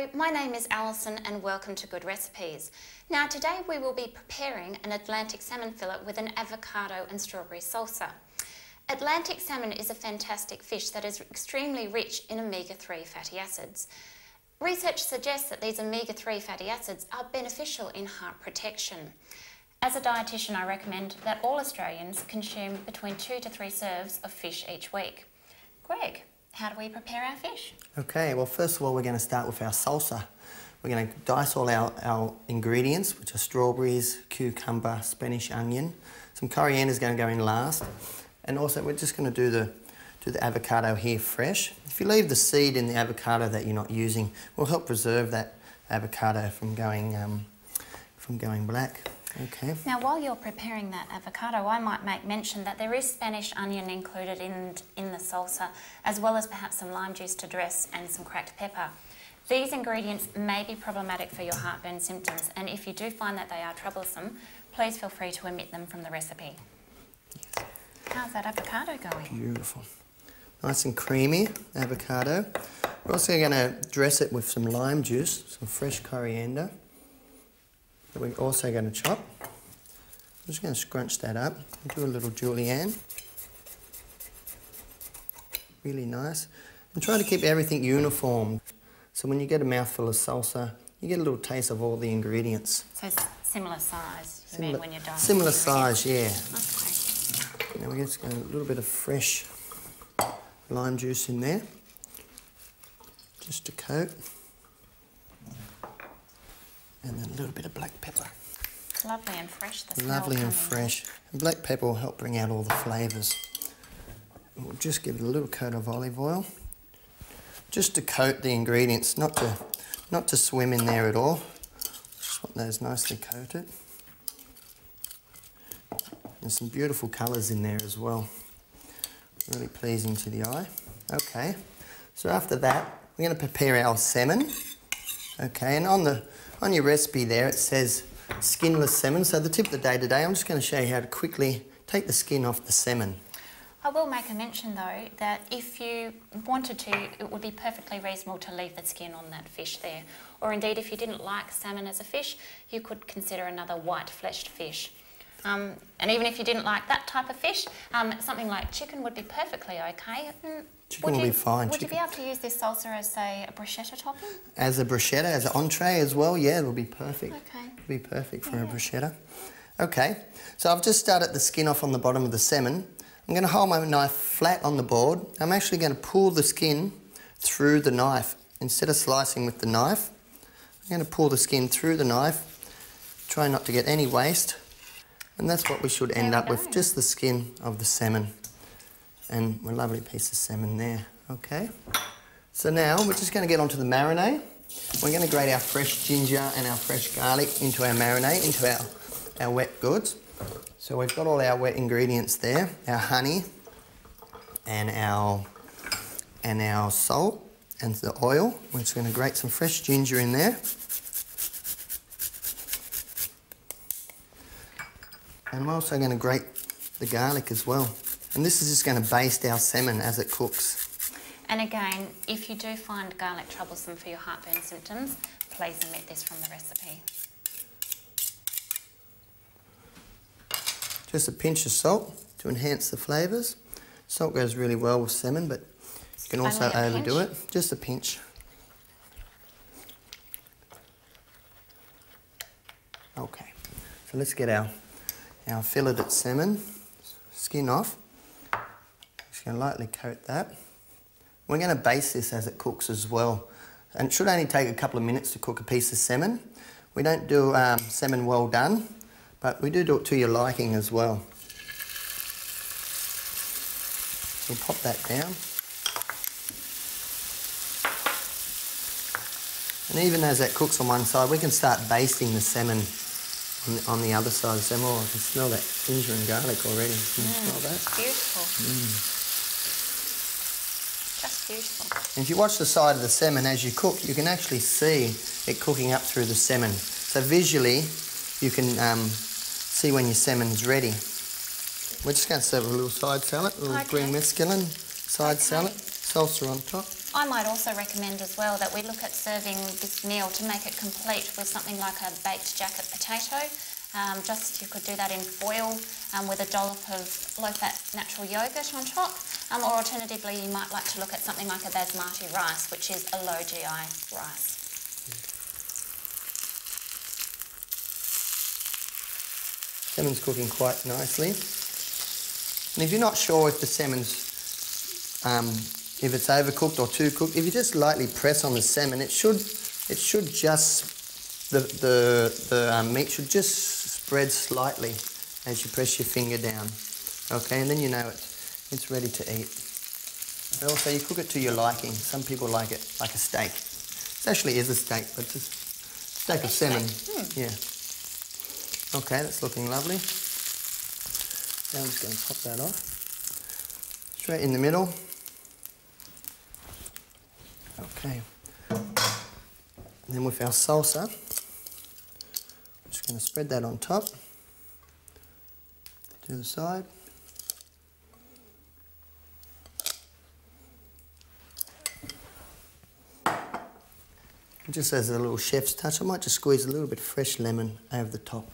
Hello, my name is Alison and welcome to Good Recipes. Now today we will be preparing an Atlantic salmon fillet with an avocado and strawberry salsa. Atlantic salmon is a fantastic fish that is extremely rich in omega-3 fatty acids. Research suggests that these omega-3 fatty acids are beneficial in heart protection. As a dietitian, I recommend that all Australians consume between 2 to 3 serves of fish each week. Greg, how do we prepare our fish? Okay, well first of all we're going to start with our salsa. We're going to dice all our ingredients, which are strawberries, cucumber, Spanish onion. Some coriander is going to go in last. And also we're just going to do the avocado here fresh. If you leave the seed in the avocado that you're not using, it will help preserve that avocado from going black. Okay. Now while you're preparing that avocado, I might make mention that there is Spanish onion included in the salsa, as well as perhaps some lime juice to dress and some cracked pepper. These ingredients may be problematic for your heartburn symptoms, and if you do find that they are troublesome, please feel free to omit them from the recipe. Yes. How's that avocado going? Beautiful. Nice and creamy avocado. We're also going to dress it with some lime juice, some fresh coriander that we're also going to chop. I'm just going to scrunch that up and do a little julienne. Really nice. And try to keep everything uniform. So when you get a mouthful of salsa, you get a little taste of all the ingredients. So similar size, you mean, when you're done? Similar size, yeah. Okay. Now we're just going to a little bit of fresh lime juice in there, just to coat. And then a little bit of black pepper. Lovely and fresh. Lovely and fresh. And black pepper will help bring out all the flavours. We'll just give it a little coat of olive oil, just to coat the ingredients, not to swim in there at all. Just want those nicely coated. There's some beautiful colours in there as well. Really pleasing to the eye. Okay, so after that, we're going to prepare our salmon. Okay, and on your recipe there it says skinless salmon. So the tip of the day today, I'm just going to show you how to quickly take the skin off the salmon. I will make a mention though that if you wanted to, it would be perfectly reasonable to leave the skin on that fish there. Or indeed, if you didn't like salmon as a fish, you could consider another white-fleshed fish. And even if you didn't like that type of fish, something like chicken would be perfectly okay. Chicken will be fine. Would you be able to use this salsa as, say, a bruschetta topping? As a bruschetta, as an entree as well, yeah, it will be perfect. Okay. It will be perfect for a bruschetta. Okay, so I've just started the skin off on the bottom of the salmon. I'm going to hold my knife flat on the board. I'm actually going to pull the skin through the knife. Instead of slicing with the knife, I'm going to pull the skin through the knife. Try not to get any waste. And that's what we should end up with, just the skin of the salmon. And a lovely piece of salmon there, okay? So now we're just going to get onto the marinade. We're going to grate our fresh ginger and our fresh garlic into our marinade, into our wet goods. So we've got all our wet ingredients there, our honey and our salt and the oil. We're just going to grate some fresh ginger in there. And we're also going to grate the garlic as well. And this is just going to baste our salmon as it cooks. And again, if you do find garlic troublesome for your heartburn symptoms, please omit this from the recipe. Just a pinch of salt to enhance the flavours. Salt goes really well with salmon, but you can also overdo it. Just a pinch. Okay, so let's get our filleted salmon skin off. Just going to lightly coat that. We're going to baste this as it cooks as well. And it should only take a couple of minutes to cook a piece of salmon. We don't do salmon well done, but we do it to your liking as well. We'll pop that down. And even as that cooks on one side, we can start basting the salmon on the other side of the salmon. Oh, I can smell that ginger and garlic already. Can you smell that? Beautiful. Just beautiful. And if you watch the side of the salmon as you cook, you can actually see it cooking up through the salmon. So visually, you can see when your salmon's ready. We're just going to serve a little side salad, a little green mesclun side salad, salsa on top. I might also recommend as well that we look at serving this meal to make it complete with something like a baked jacket potato. You could do that in foil with a dollop of low-fat natural yogurt on top, or alternatively you might like to look at something like a basmati rice, which is a low GI rice. Salmon's cooking quite nicely. And if you're not sure if the salmon's, if it's overcooked or too cooked, if you just lightly press on the salmon, it should just, the meat should just spread slightly as you press your finger down. Okay, and then you know it's ready to eat. And also you cook it to your liking. Some people like it like a steak. It actually is a steak, but it's a steak of salmon. Yeah. Okay, that's looking lovely. Now I'm just going to pop that off. Straight in the middle. Okay. And then with our salsa, I'm just going to spread that on top. To the side. Just as a little chef's touch, I might just squeeze a little bit of fresh lemon over the top.